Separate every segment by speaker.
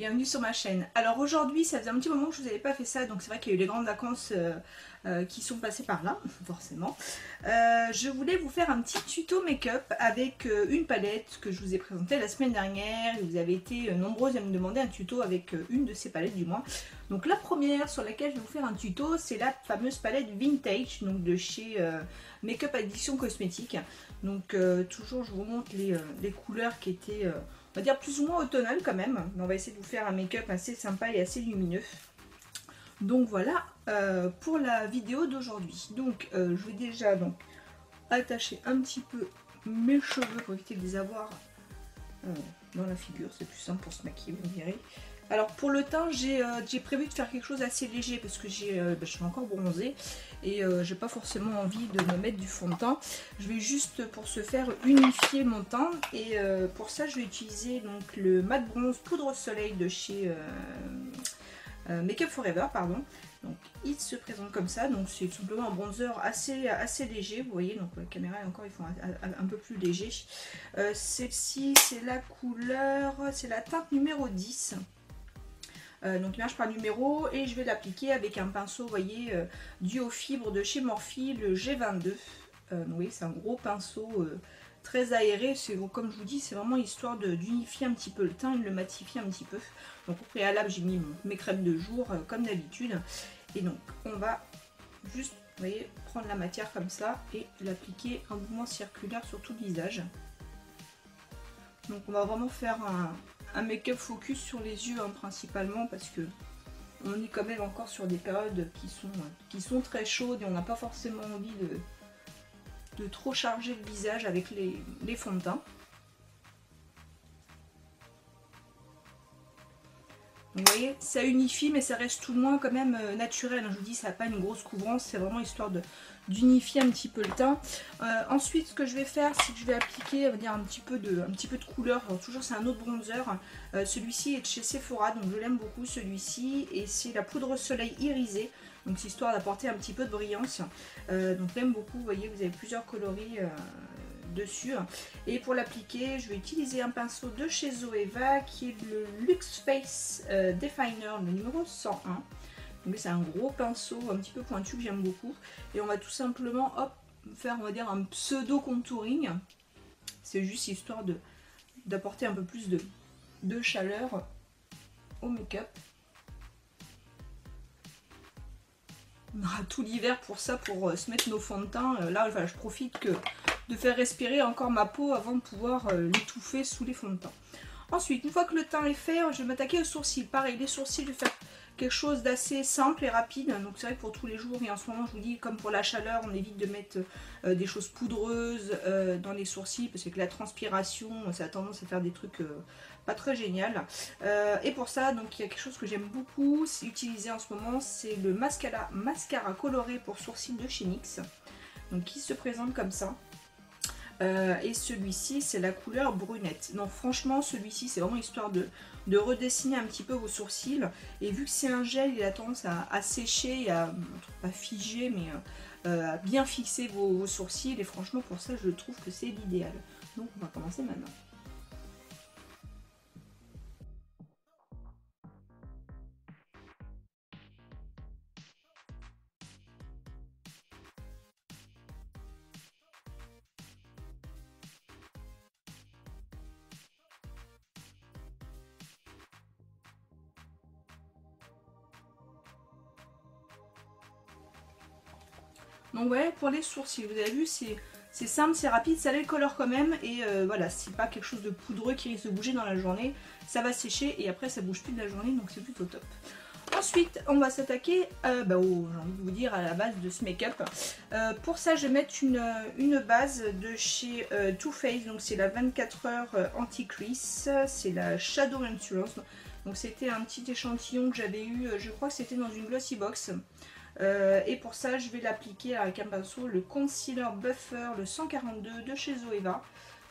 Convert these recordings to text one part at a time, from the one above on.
Speaker 1: bienvenue sur ma chaîne. Alors aujourd'hui, ça faisait un petit moment que je vous avais pas fait ça, donc c'est vrai qu'il y a eu les grandes vacances qui sont passées par là, forcément. Je voulais vous faire un petit tuto make-up avec une palette que je vous ai présentée la semaine dernière. Et vous avez été nombreuses à me demander un tuto avec une de ces palettes du moins. Donc la première sur laquelle je vais vous faire un tuto, c'est la fameuse palette Vintage, donc de chez Make-up Addiction Cosmétique. Donc toujours je vous montre les couleurs qui étaient... on va dire plus ou moins automnal quand même, mais on va essayer de vous faire un make-up assez sympa et assez lumineux. Donc voilà pour la vidéo d'aujourd'hui. Donc je vais déjà attacher un petit peu mes cheveux pour éviter de les avoir dans la figure. C'est plus simple pour se maquiller, vous verrez. Alors pour le teint, j'ai prévu de faire quelque chose d'assez léger parce que je suis encore bronzée et j'ai pas forcément envie de me mettre du fond de teint. Je vais juste pour ce faire unifier mon teint et pour ça je vais utiliser donc le mat bronze poudre soleil de chez Make Up For Ever, pardon. Donc il se présente comme ça, donc c'est tout simplement un bronzer assez léger, vous voyez, donc la caméra encore ils font un peu plus léger. Celle-ci c'est la couleur, c'est la teinte numéro 10. Donc image par numéro, et je vais l'appliquer avec un pinceau, vous voyez, duo fibre de chez Morphe, le G22. Oui, c'est un gros pinceau très aéré. Comme je vous dis, c'est vraiment histoire d'unifier un petit peu le teint et de le matifier un petit peu. Donc au préalable, j'ai mis mes crèmes de jour comme d'habitude. Et donc on va juste, vous voyez, prendre la matière comme ça et l'appliquer en mouvement circulaire sur tout le visage. Donc on va vraiment faire un make-up focus sur les yeux principalement parce que on est quand même encore sur des périodes qui sont très chaudes et on n'a pas forcément envie de trop charger le visage avec les fonds de teint. Vous voyez, ça unifie mais ça reste tout de moins quand même naturel. Je vous dis, ça n'a pas une grosse couvrance, c'est vraiment histoire d'unifier un petit peu le teint. Ensuite, ce que je vais faire, c'est que je vais appliquer, on va dire, un petit peu de couleur. Alors, toujours, c'est un autre bronzer. Celui-ci est de chez Sephora, donc je l'aime beaucoup celui-ci. Et c'est la poudre soleil irisée. Donc c'est histoire d'apporter un petit peu de brillance. Donc j'aime beaucoup, vous voyez, vous avez plusieurs coloris dessus. Et pour l'appliquer, je vais utiliser un pinceau de chez Zoeva qui est le Luxe Face Definer, le numéro 101. Donc c'est un gros pinceau un petit peu pointu que j'aime beaucoup. Et on va tout simplement faire, on va dire, un pseudo contouring. C'est juste histoire d'apporter un peu plus de chaleur au make-up. On aura tout l'hiver pour ça, pour se mettre nos fonds de teint. Là, je profite de faire respirer encore ma peau avant de pouvoir l'étouffer sous les fonds de teint. Ensuite, une fois que le teint est fait, je vais m'attaquer aux sourcils. Pareil, les sourcils, je vais faire quelque chose d'assez simple et rapide. Donc c'est vrai que pour tous les jours, et en ce moment, je vous dis, comme pour la chaleur, on évite de mettre des choses poudreuses dans les sourcils parce que la transpiration, ça a tendance à faire des trucs pas très génial. Et pour ça, donc il y a quelque chose que j'aime beaucoup utiliser en ce moment, c'est le mascara coloré pour sourcils de chez NYX. Donc qui se présente comme ça. Et celui-ci c'est la couleur brunette. Donc franchement celui-ci c'est vraiment histoire de redessiner un petit peu vos sourcils. Et vu que c'est un gel, il a tendance à sécher et à pas figer, mais à bien fixer vos sourcils. Et franchement pour ça je trouve que c'est l'idéal. Donc on va commencer maintenant. Donc ouais, pour les sourcils, vous avez vu, c'est simple, c'est rapide, ça les colore quand même. Et voilà, c'est pas quelque chose de poudreux qui risque de bouger dans la journée. Ça va sécher et après ça bouge plus de la journée, donc c'est plutôt top. Ensuite, on va s'attaquer, j'ai envie de vous dire, à la base de ce make-up. Pour ça, je vais mettre une base de chez Too Faced. Donc c'est la 24 heures anti-crease, c'est la Shadow Insurance. Donc c'était un petit échantillon que j'avais eu, je crois que c'était dans une glossy box. Et pour ça je vais l'appliquer avec un pinceau, le Concealer Buffer, le 142 de chez Zoeva.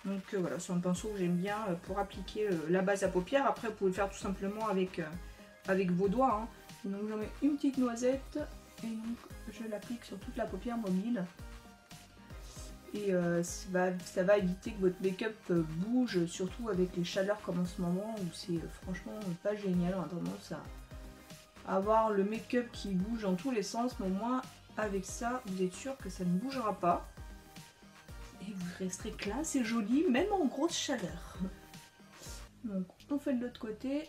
Speaker 1: Donc voilà, c'est un pinceau que j'aime bien pour appliquer la base à paupières. Après vous pouvez le faire tout simplement avec vos doigts. Hein. Donc j'en mets une petite noisette et donc je l'applique sur toute la paupière mobile. et ça va éviter que votre make-up bouge, surtout avec les chaleurs comme en ce moment où c'est franchement pas génial. On a tendance à avoir le make-up qui bouge dans tous les sens, mais au moins avec ça vous êtes sûr que ça ne bougera pas et vous resterez classe et joli même en grosse chaleur. Donc on fait de l'autre côté.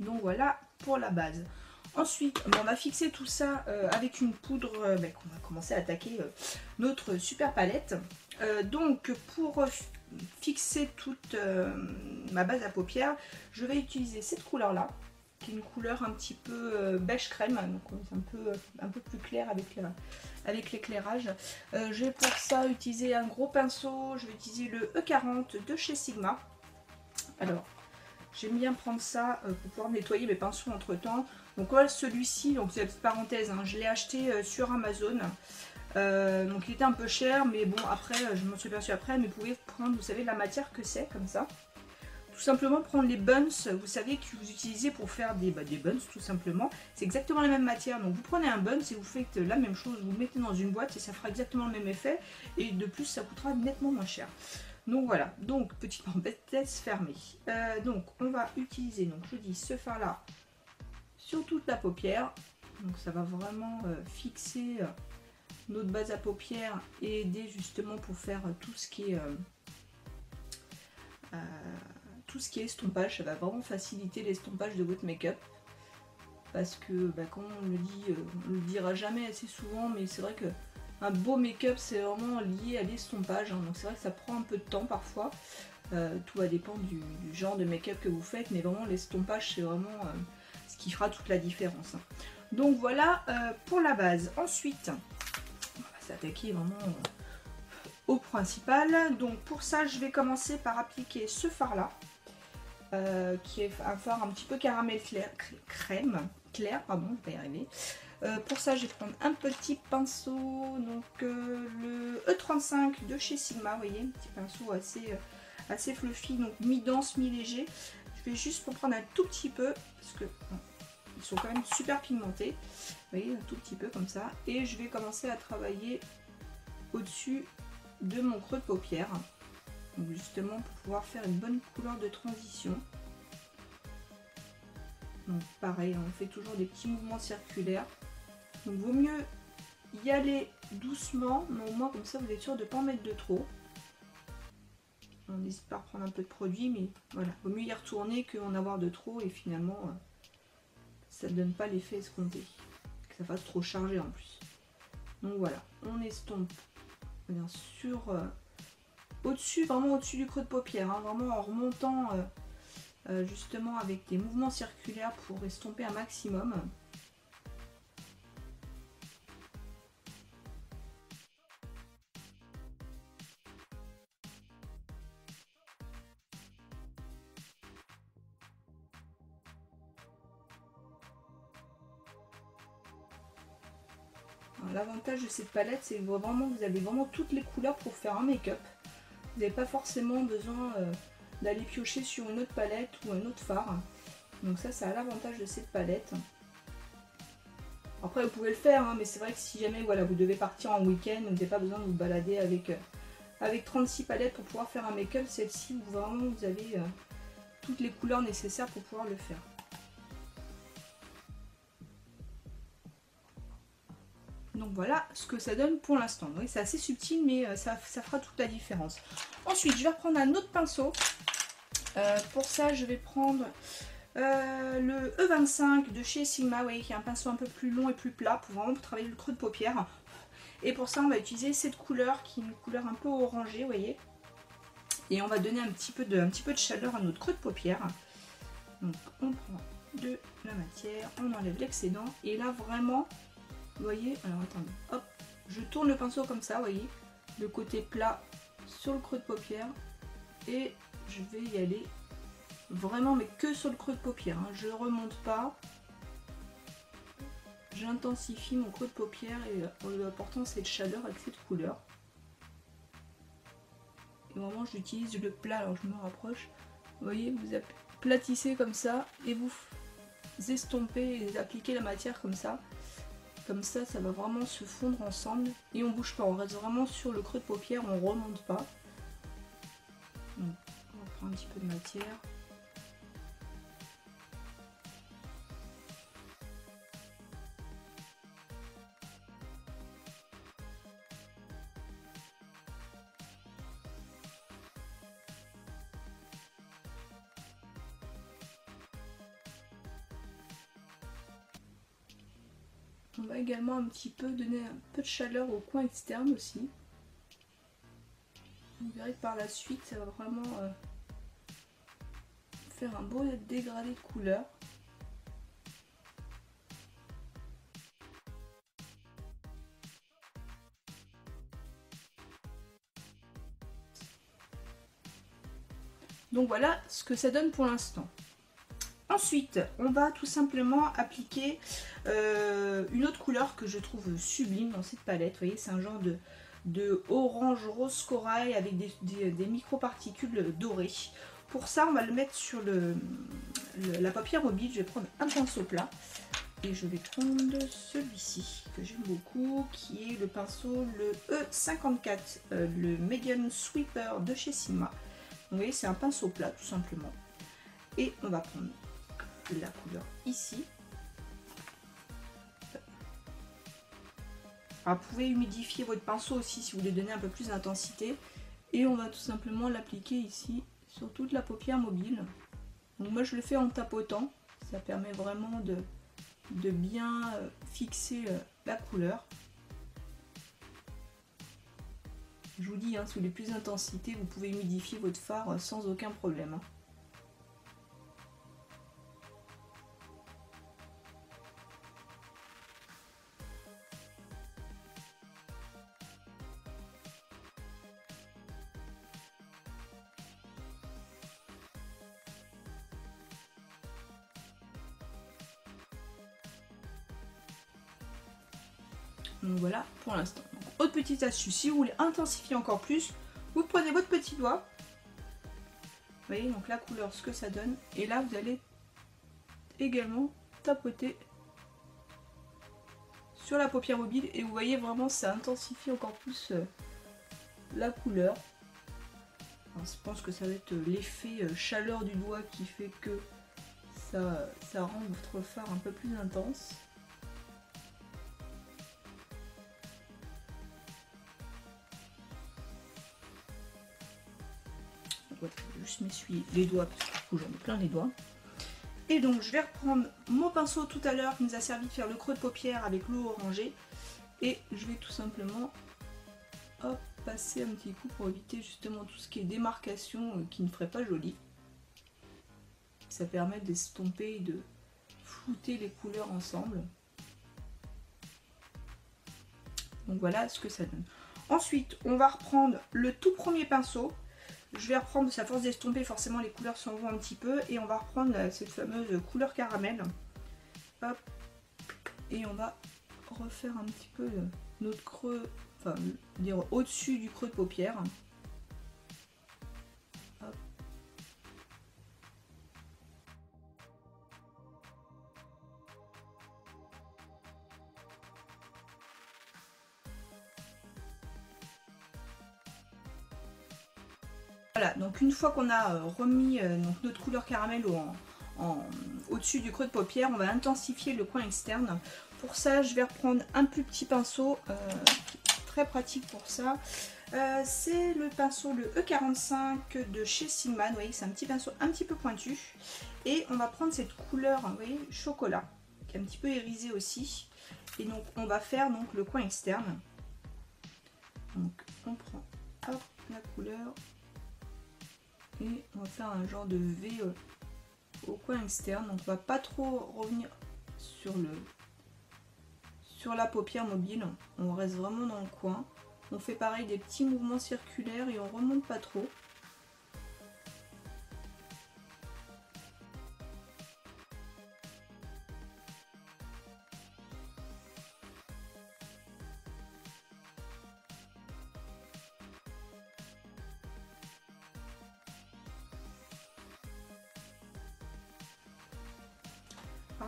Speaker 1: Donc voilà pour la base. Ensuite, on va fixer tout ça avec une poudre qu'on va commencer à attaquer notre super palette. Donc pour fixer toute ma base à paupières, je vais utiliser cette couleur là, qui est une couleur un petit peu beige crème, donc un peu plus clair avec l'éclairage. Je vais pour ça utiliser un gros pinceau, je vais utiliser le E40 de chez Sigma. Alors, j'aime bien prendre ça pour pouvoir nettoyer mes pinceaux entre temps. Donc voilà, celui-ci, donc c'est la petite parenthèse, hein, je l'ai acheté sur Amazon. Donc il était un peu cher, mais bon après, je m'en suis aperçue après, mais vous pouvez prendre, vous savez, la matière que c'est, comme ça. Tout simplement prendre les buns, vous savez, que vous utilisez pour faire des buns, tout simplement. C'est exactement la même matière, donc vous prenez un buns et vous faites la même chose, vous le mettez dans une boîte et ça fera exactement le même effet. Et de plus, ça coûtera nettement moins cher. Donc voilà, donc petite parenthèse fermée. Donc on va utiliser, donc je dis ce fard là sur toute la paupière. Donc ça va vraiment fixer notre base à paupières et aider justement pour faire tout ce qui est estompage. Ça va vraiment faciliter l'estompage de votre make-up. Parce que comme on le dit, on le dira jamais assez souvent, mais c'est vrai que un beau make-up c'est vraiment lié à l'estompage, hein. Donc c'est vrai que ça prend un peu de temps parfois, tout va dépendre du genre de make-up que vous faites, mais vraiment l'estompage c'est vraiment ce qui fera toute la différence, hein. Donc voilà pour la base. Ensuite on va s'attaquer vraiment au principal. Donc pour ça je vais commencer par appliquer ce fard là, qui est un fard un petit peu caramel clair, pardon, je vais y arriver. Pour ça, je vais prendre un petit pinceau, donc le E35 de chez Sigma, vous voyez, un petit pinceau assez fluffy, donc mi-dense, mi-léger. Je vais juste pour prendre un tout petit peu, parce que bon, ils sont quand même super pigmentés, vous voyez, un tout petit peu comme ça. Et je vais commencer à travailler au-dessus de mon creux de paupière, donc justement pour pouvoir faire une bonne couleur de transition. Donc pareil, on fait toujours des petits mouvements circulaires. Donc vaut mieux y aller doucement, mais au moins comme ça vous êtes sûr de ne pas en mettre de trop. On n'hésite pas à prendre un peu de produit, mais voilà, vaut mieux y retourner qu'en avoir de trop et finalement ça ne donne pas l'effet escompté, que ça fasse trop chargé en plus. Donc voilà, on estompe bien sûr au-dessus, vraiment au-dessus du creux de paupière, hein, vraiment en remontant justement avec des mouvements circulaires pour estomper un maximum. L'avantage de cette palette, c'est que vraiment vous avez vraiment toutes les couleurs pour faire un make-up. Vous n'avez pas forcément besoin d'aller piocher sur une autre palette ou un autre fard. Donc ça a l'avantage de cette palette. Après vous pouvez le faire, hein, mais c'est vrai que si jamais voilà, vous devez partir en week-end, vous n'avez pas besoin de vous balader avec 36 palettes pour pouvoir faire un make-up. Celle-ci, vraiment vous avez toutes les couleurs nécessaires pour pouvoir le faire. Donc voilà ce que ça donne pour l'instant. Oui, c'est assez subtil, mais ça fera toute la différence. Ensuite, je vais reprendre un autre pinceau. Pour ça, je vais prendre le E25 de chez Sigma, oui, qui est un pinceau un peu plus long et plus plat pour vraiment travailler le creux de paupière. Et pour ça, on va utiliser cette couleur qui est une couleur un peu orangée, vous voyez. Et on va donner un petit peu de chaleur à notre creux de paupière. Donc on prend de la matière, on enlève l'excédent. Et là, vraiment... Vous voyez, alors attendez, hop, je tourne le pinceau comme ça, vous voyez, le côté plat sur le creux de paupière et je vais y aller vraiment, mais que sur le creux de paupière, hein. Je ne remonte pas, j'intensifie mon creux de paupière et l'important c'est de chaleur avec cette couleur. Et vraiment, j'utilise le plat, alors je me rapproche, vous voyez, vous platissez comme ça et vous estompez et appliquez la matière comme ça. Comme ça, ça va vraiment se fondre ensemble et on bouge pas. On reste vraiment sur le creux de paupière, on remonte pas. Donc, on reprend un petit peu de matière. On va également un petit peu donner un peu de chaleur au coin externe aussi. Vous verrez que par la suite, ça va vraiment faire un beau dégradé de couleur. Donc voilà ce que ça donne pour l'instant. Ensuite, on va tout simplement appliquer une autre couleur que je trouve sublime dans cette palette. Vous voyez, c'est un genre de orange rose corail avec des micro-particules dorées. Pour ça, on va le mettre sur la paupière mobile. Je vais prendre un pinceau plat et je vais prendre celui-ci que j'aime beaucoup, qui est le pinceau, le E54, le Medium Sweeper de chez Sigma. Vous voyez, c'est un pinceau plat tout simplement. Et on va prendre la couleur ici. Alors, vous pouvez humidifier votre pinceau aussi si vous voulez donner un peu plus d'intensité. Et on va tout simplement l'appliquer ici sur toute la paupière mobile. Donc moi je le fais en tapotant. Ça permet vraiment de bien fixer la couleur. Je vous dis, hein, si vous voulez plus d'intensité, vous pouvez humidifier votre fard sans aucun problème. Donc voilà pour l'instant. Autre petite astuce, si vous voulez intensifier encore plus, vous prenez votre petit doigt. Vous voyez donc la couleur, ce que ça donne. Et là vous allez également tapoter sur la paupière mobile. Et vous voyez vraiment ça intensifie encore plus la couleur. Alors, je pense que ça va être l'effet chaleur du doigt qui fait que ça rend votre fard un peu plus intense. Ouais, je vais juste m'essuyer les doigts parce que du coup j'en ai plein les doigts. Et donc je vais reprendre mon pinceau tout à l'heure qui nous a servi de faire le creux de paupière avec l'eau orangée. Et je vais tout simplement hop, passer un petit coup pour éviter justement tout ce qui est démarcation qui ne ferait pas joli. Ça permet d'estomper et de flouter les couleurs ensemble. Donc voilà ce que ça donne. Ensuite on va reprendre le tout premier pinceau. Je vais reprendre, sa force d'estomper, forcément les couleurs s'en vont un petit peu. Et on va reprendre cette fameuse couleur caramel. Hop. Et on va refaire un petit peu notre creux, enfin dire au-dessus du creux de paupière. Hop. Voilà, donc une fois qu'on a remis donc notre couleur caramel au-dessus du creux de paupière, on va intensifier le coin externe. Pour ça, je vais reprendre un plus petit pinceau, très pratique pour ça. C'est le pinceau, le E45 de chez Sigma. Vous voyez, c'est un petit pinceau un petit peu pointu. Et on va prendre cette couleur, vous voyez, chocolat, qui est un petit peu irisée aussi. Et donc, on va faire donc le coin externe. Donc, on prend hop, la couleur. Et on va faire un genre de V au coin externe. Donc on va pas trop revenir sur la paupière mobile. On reste vraiment dans le coin. On fait pareil des petits mouvements circulaires et on remonte pas trop.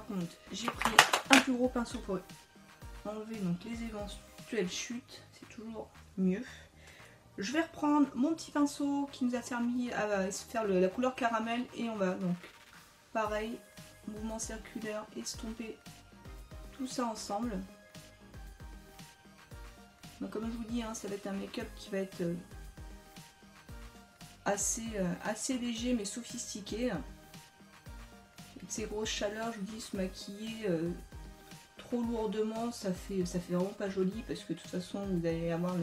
Speaker 1: par contre, j'ai pris un plus gros pinceau pour enlever donc les éventuelles chutes, c'est toujours mieux. Je vais reprendre mon petit pinceau qui nous a servi à faire la couleur caramel et on va donc, pareil, mouvement circulaire, estomper tout ça ensemble. Donc comme je vous dis, hein, ça va être un make-up qui va être assez léger mais sophistiqué. Avec ces grosses chaleurs, je vous dis, se maquiller trop lourdement, ça fait vraiment pas joli parce que de toute façon vous allez avoir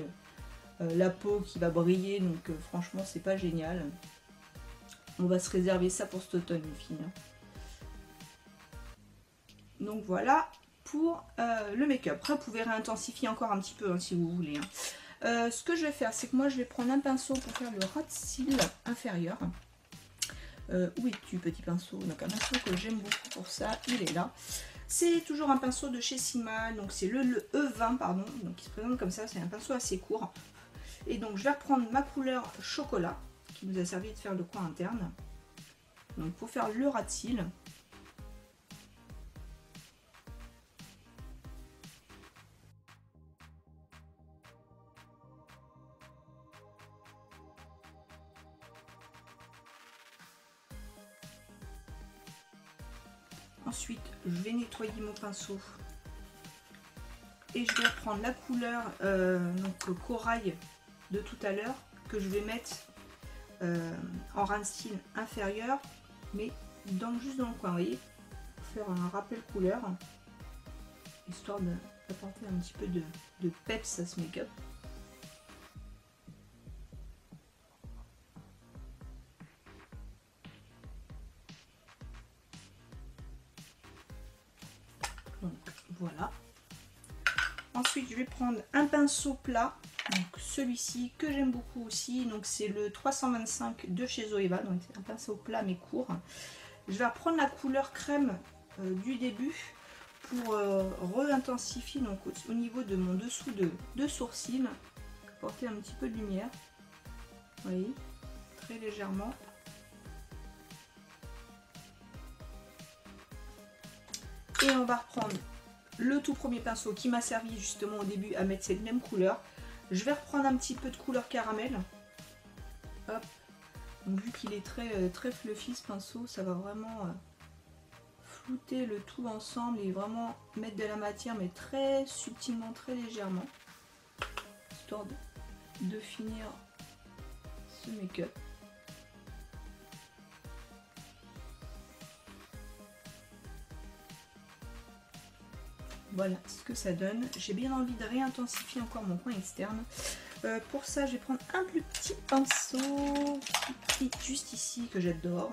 Speaker 1: la peau qui va briller, donc franchement c'est pas génial. On va se réserver ça pour cet automne les filles. Donc voilà pour le make-up. Après vous pouvez réintensifier encore un petit peu hein, si vous voulez. Ce que je vais faire, c'est que moi je vais prendre un pinceau pour faire le ras de cils inférieur. Où es-tu petit pinceau? Donc un pinceau que j'aime beaucoup pour ça, il est là. C'est toujours un pinceau de chez Sigma, donc c'est le E20 pardon, donc il se présente comme ça, c'est un pinceau assez court. Et donc je vais reprendre ma couleur chocolat, qui nous a servi de faire le coin interne. Donc pour faire le ras de cils. Ensuite, je vais nettoyer mon pinceau et je vais reprendre la couleur donc corail de tout à l'heure que je vais mettre en ras de cils inférieur, mais juste dans le coin, vous voyez, pour faire un rappel couleur, histoire d'apporter un petit peu de peps à ce make-up. Donc voilà. Ensuite je vais prendre un pinceau plat, donc celui-ci que j'aime beaucoup aussi, donc c'est le 325 de chez Zoeva, donc c'est un pinceau plat mais court. Je vais reprendre la couleur crème du début pour re-intensifier donc au niveau de mon dessous de sourcil, apporter un petit peu de lumière, vous voyez, très légèrement. Et on va reprendre le tout premier pinceau qui m'a servi justement au début à mettre cette même couleur. Je vais reprendre un petit peu de couleur caramel. Hop. Donc, vu qu'il est très fluffy ce pinceau, ça va vraiment flouter le tout ensemble et vraiment mettre de la matière, mais très subtilement, très légèrement, histoire de finir ce make-up. Voilà ce que ça donne. J'ai bien envie de réintensifier encore mon coin externe. Pour ça, je vais prendre un plus petit pinceau qui est juste ici, que j'adore.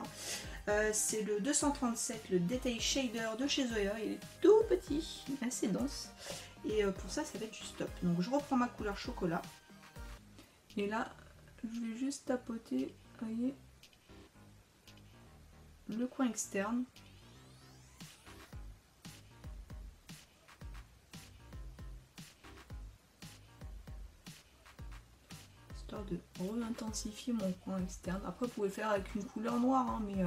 Speaker 1: C'est le 237, le Detail Shader de chez Zoya. Il est tout petit, assez dense. Et pour ça, ça va être juste top. Donc je reprends ma couleur chocolat. Et là, je vais juste tapoter, vous voyez, le coin externe. De re-intensifier mon coin externe. Après vous pouvez faire avec une couleur noire hein, mais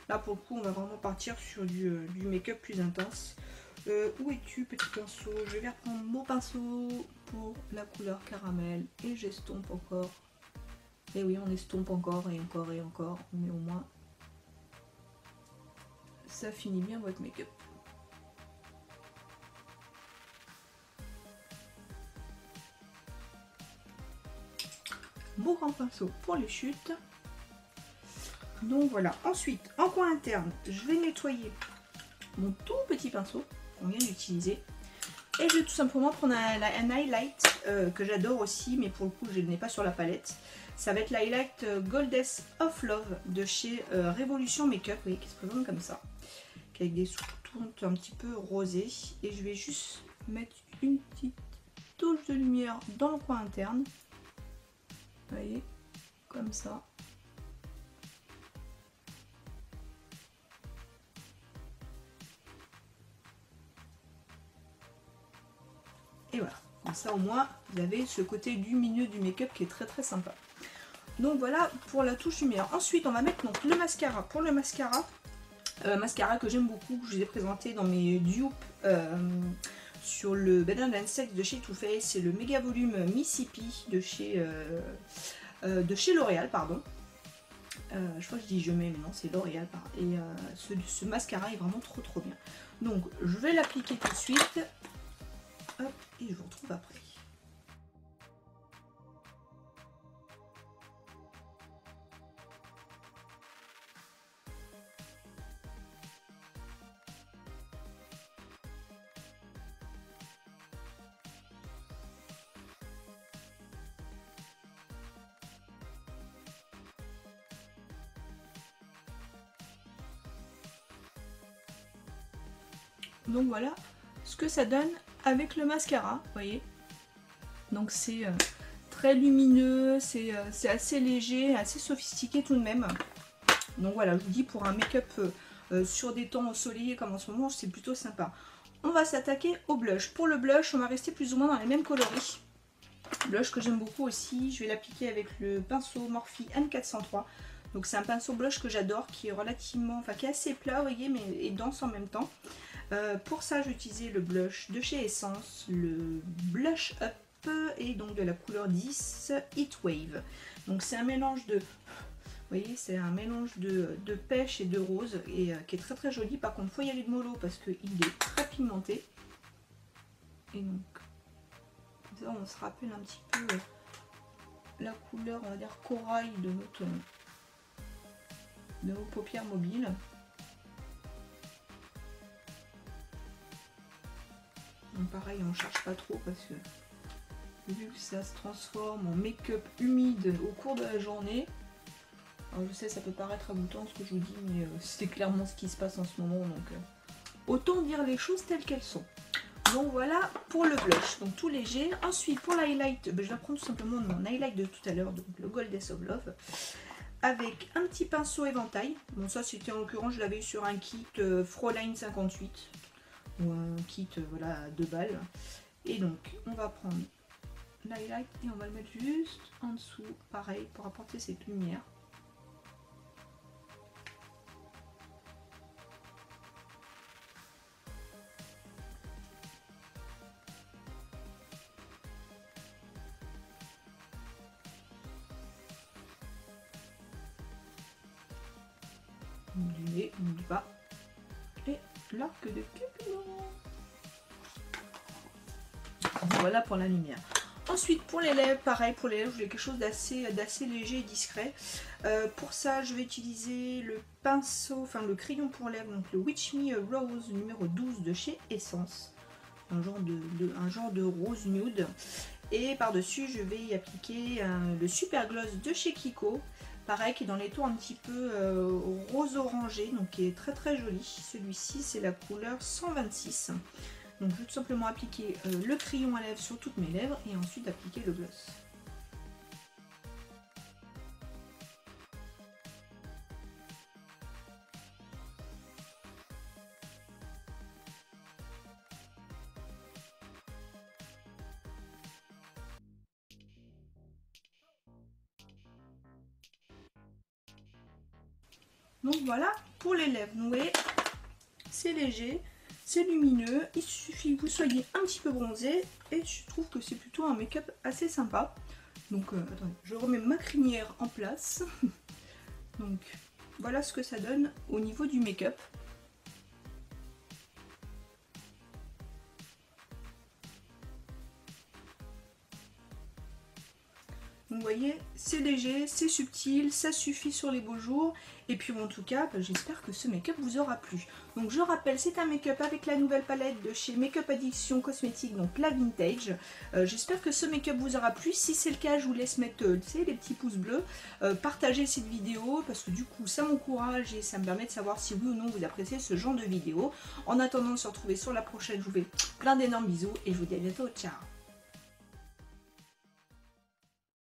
Speaker 1: là pour le coup on va vraiment partir sur du make-up plus intense. Où es-tu petit pinceau? Je vais reprendre mon pinceau pour la couleur caramel et j'estompe encore. Et oui, on estompe encore et encore et encore, mais au moins ça finit bien votre make-up. Mon grand pinceau pour les chutes. Donc voilà. Ensuite, en coin interne, je vais nettoyer mon tout petit pinceau qu'on vient d'utiliser. Et je vais tout simplement prendre un highlight que j'adore aussi, mais pour le coup je ne l'ai pas sur la palette. Ça va être l'highlight Goddess of Love de chez Révolution Makeup, vous voyez, qui se présente comme ça, avec des sous-tons un petit peu rosés. Et je vais juste mettre une petite touche de lumière dans le coin interne. Vous voyez, comme ça. Et voilà, comme ça au moins vous avez ce côté lumineux du make-up qui est très sympa. Donc voilà pour la touche lumière. Ensuite on va mettre donc le mascara. Pour le mascara, Mascara que j'aime beaucoup, que je vous ai présenté dans mes dupes sur le Banana Sex de chez Too Faced. C'est le méga volume Mississippi de chez L'Oréal, pardon. Je crois que je dis je mets, mais non, c'est L'Oréal. Et ce mascara est vraiment trop bien. Donc je vais l'appliquer tout de suite. Hop, et je vous retrouve après. Donc voilà ce que ça donne avec le mascara, vous voyez. Donc c'est très lumineux, c'est assez léger, assez sophistiqué tout de même. Donc voilà, je vous dis, pour un make-up sur des temps ensoleillés comme en ce moment, c'est plutôt sympa. On va s'attaquer au blush. Pour le blush, on va rester plus ou moins dans les mêmes coloris. Blush que j'aime beaucoup aussi, je vais l'appliquer avec le pinceau Morphe M403. Donc c'est un pinceau blush que j'adore, qui est relativement, enfin qui est assez plat, vous voyez, mais et dense en même temps. Pour ça, j'ai utilisé le blush de chez Essence, le Blush Up, et donc de la couleur 10 Heat Wave. Donc c'est un mélange de, vous voyez, c'est un mélange de pêche et de rose, et qui est très joli. Par contre, il faut y aller de mollo parce qu'il est très pigmenté. Et donc, comme ça, on se rappelle un petit peu la couleur, on va dire, corail de nos paupières mobiles. Donc pareil, on ne cherche pas trop parce que vu que ça se transforme en make-up humide au cours de la journée. Alors je sais, ça peut paraître ragoûtant ce que je vous dis, mais c'est clairement ce qui se passe en ce moment. Donc autant dire les choses telles qu'elles sont. Donc voilà pour le blush, donc tout léger. Ensuite pour l'highlight, je vais prendre tout simplement mon highlight de tout à l'heure, donc le Goddess of Love. Avec un petit pinceau éventail. Bon, ça c'était en l'occurrence, je l'avais eu sur un kit Fräulein 58. Ou un kit voilà, à 2 balles. Et donc on va prendre l'highlight et on va le mettre juste en dessous, pareil, pour apporter cette lumière. N'oubliez pas. Et l'arc de Cupidon. Voilà pour la lumière. Ensuite pour les lèvres, pareil, pour les lèvres, je voulais quelque chose d'assez léger et discret. Pour ça, je vais utiliser le pinceau, enfin le crayon pour lèvres, donc le Witch Me Rose numéro 12 de chez Essence. Un genre de rose nude. Et par-dessus, je vais y appliquer le Super Gloss de chez Kiko. Pareil, qui est dans les tons un petit peu rose orangé, donc qui est très joli. Celui-ci, c'est la couleur 126. Donc je vais tout simplement appliquer le crayon à lèvres sur toutes mes lèvres et ensuite appliquer le gloss. Donc voilà pour les lèvres. Vous voyez, c'est léger. C'est lumineux, il suffit que vous soyez un petit peu bronzé et je trouve que c'est plutôt un make-up assez sympa. Donc attendez, je remets ma crinière en place. Donc voilà ce que ça donne au niveau du make-up. Donc vous voyez, c'est léger, c'est subtil, ça suffit sur les beaux jours. Et puis en tout cas, j'espère que ce make-up vous aura plu. Donc je rappelle, c'est un make-up avec la nouvelle palette de chez Make-up Addiction Cosmétique, donc la Vintage. J'espère que ce make-up vous aura plu. Si c'est le cas, je vous laisse mettre les petits pouces bleus. Partagez cette vidéo parce que du coup, ça m'encourage et ça me permet de savoir si oui ou non vous appréciez ce genre de vidéo. En attendant de se retrouver sur la prochaine, je vous fais plein d'énormes bisous et je vous dis à bientôt. Ciao!